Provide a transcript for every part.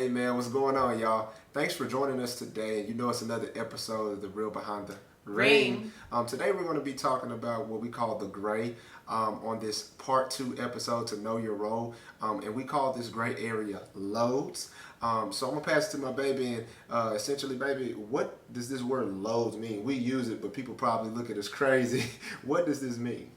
Hey man, what's going on, y'all? Thanks for joining us today. You know it's another episode of The Real Behind the Ring. Today we're going to be talking about what we call the gray on this part 2 episode to know your role. And we call this gray area loads. So I'm going to pass it to my baby and essentially, baby, what does this word loads mean? We use it, but people probably look at us crazy. What does this mean?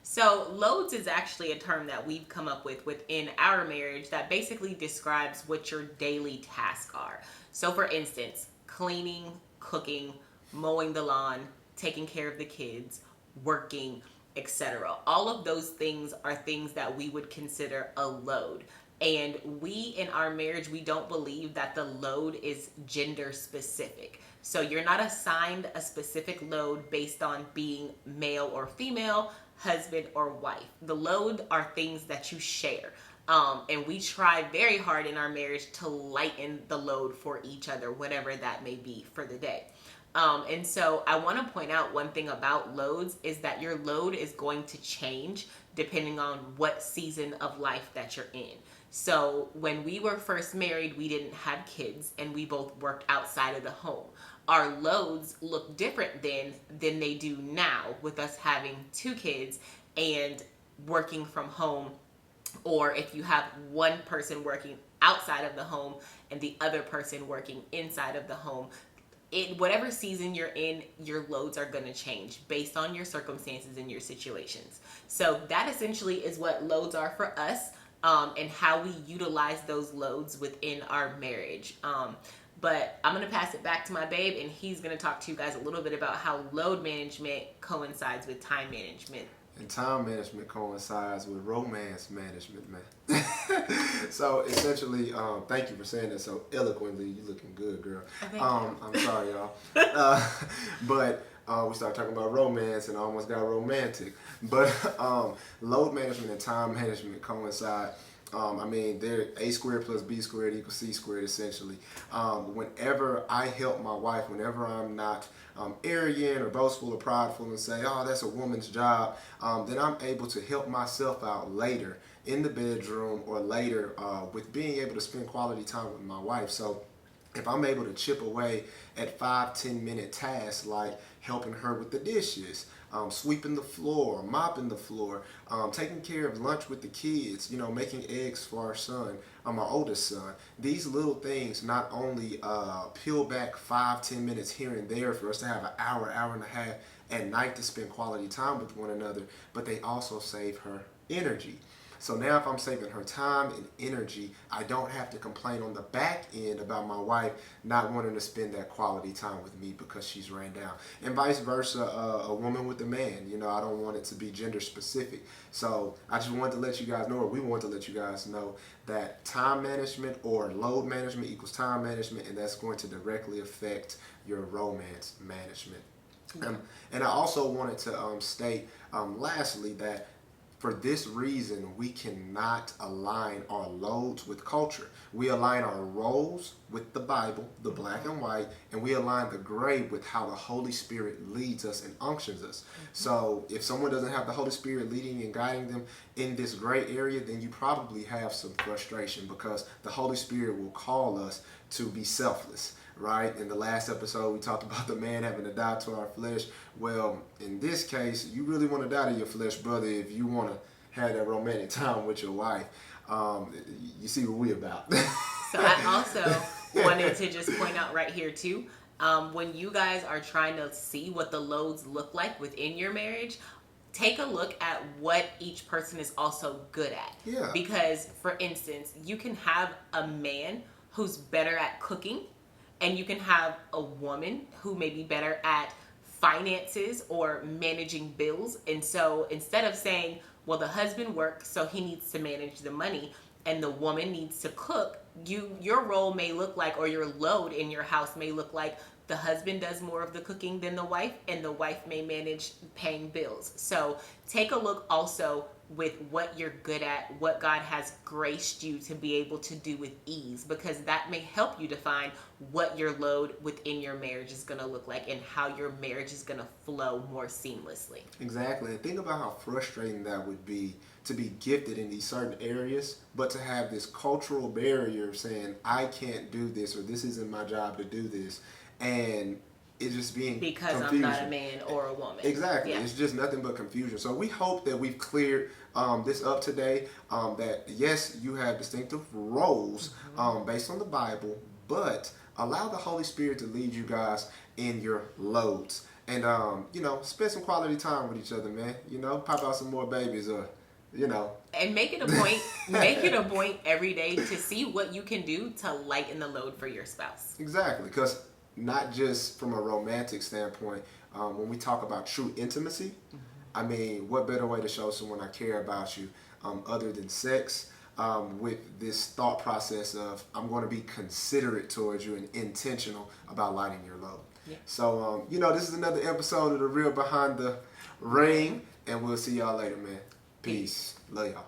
So loads is actually a term that we've come up with within our marriage that basically describes what your daily tasks are. So for instance, cleaning, cooking, mowing the lawn, taking care of the kids, working, etc. All of those things are things that we would consider a load. And we in our marriage, we don't believe that the load is gender specific. So you're not assigned a specific load based on being male or female, husband or wife. The load are things that you share. And we try very hard in our marriage to lighten the load for each other, whatever that may be for the day. And so I want to point out one thing about loads is that your load is going to change depending on what season of life that you're in. So when we were first married, we didn't have kids and we both worked outside of the home. Our loads look different than they do now with us having 2 kids and working from home, or if you have one person working outside of the home and the other person working inside of the home. Whatever season you're in, your loads are going to change based on your circumstances and your situations. So that essentially is what loads are for us, and how we utilize those loads within our marriage. But I'm going to pass it back to my babe, and he's going to talk to you guys a little bit about how load management coincides with time management. And time management coincides with romance management, man. So essentially, thank you for saying that so eloquently. You looking good, girl. I'm sorry, y'all. But we started talking about romance and I almost got romantic. But load management and time management coincide. They're A squared plus B squared equals C squared, essentially. Whenever I help my wife, whenever I'm not arrogant or boastful or prideful and say, oh, that's a woman's job, then I'm able to help myself out later in the bedroom or later with being able to spend quality time with my wife. So if I'm able to chip away at 5-10 minute tasks like helping her with the dishes, sweeping the floor, mopping the floor, taking care of lunch with the kids, making eggs for our son, our oldest son. These little things not only peel back 5-10 minutes here and there for us to have an hour and a half at night to spend quality time with one another, but they also save her energy. So now if I'm saving her time and energy, I don't have to complain on the back end about my wife not wanting to spend that quality time with me because she's ran down. And vice versa, a woman with a man. I don't want it to be gender specific. So I just wanted to let you guys know, or we want to let you guys know, that time management or load management equals time management, and that's going to directly affect your romance management. And I also wanted to state lastly that for this reason, we cannot align our loads with culture. We align our roles with the Bible, the black and white, and we align the gray with how the Holy Spirit leads us and unctions us. So if someone doesn't have the Holy Spirit leading and guiding them in this gray area, then you probably have some frustration because the Holy Spirit will call us to be selfless. Right? In the last episode, we talked about the man having to die to our flesh. Well, in this case, you really want to die to your flesh, brother, if you want to have that romantic time with your wife. You see what we about. So I also wanted to just point out right here too, when you guys are trying to see what the loads look like within your marriage, take a look at what each person is also good at. Yeah. Because, for instance, you can have a man who's better at cooking, and you can have a woman who may be better at finances or managing bills. And so instead of saying, well, the husband works, so he needs to manage the money, and the woman needs to cook, your role may look like, or your load in your house may look like, the husband does more of the cooking than the wife, and the wife may manage paying bills. So take a look also with what you're good at, what God has graced you to be able to do with ease, because that may help you define what your load within your marriage is going to look like and how your marriage is going to flow more seamlessly. Exactly. And think about how frustrating that would be to be gifted in these certain areas, but to have this cultural barrier saying, I can't do this, or this isn't my job to do this. And it's just being because confusion. I'm not a man or a woman. Exactly. Yeah. It's just nothing but confusion. So we hope that we've cleared this up today. That yes, you have distinctive roles based on the Bible, but allow the Holy Spirit to lead you guys in your loads. And spend some quality time with each other, man. Pop out some more babies, or and make it a point every day to see what you can do to lighten the load for your spouse. Exactly, because not just from a romantic standpoint, when we talk about true intimacy, I mean, what better way to show someone I care about you other than sex, with this thought process of I'm going to be considerate towards you and intentional about lightening your load. Yeah. So, this is another episode of The Real Behind the Ring, and we'll see y'all later, man. Peace. Love y'all.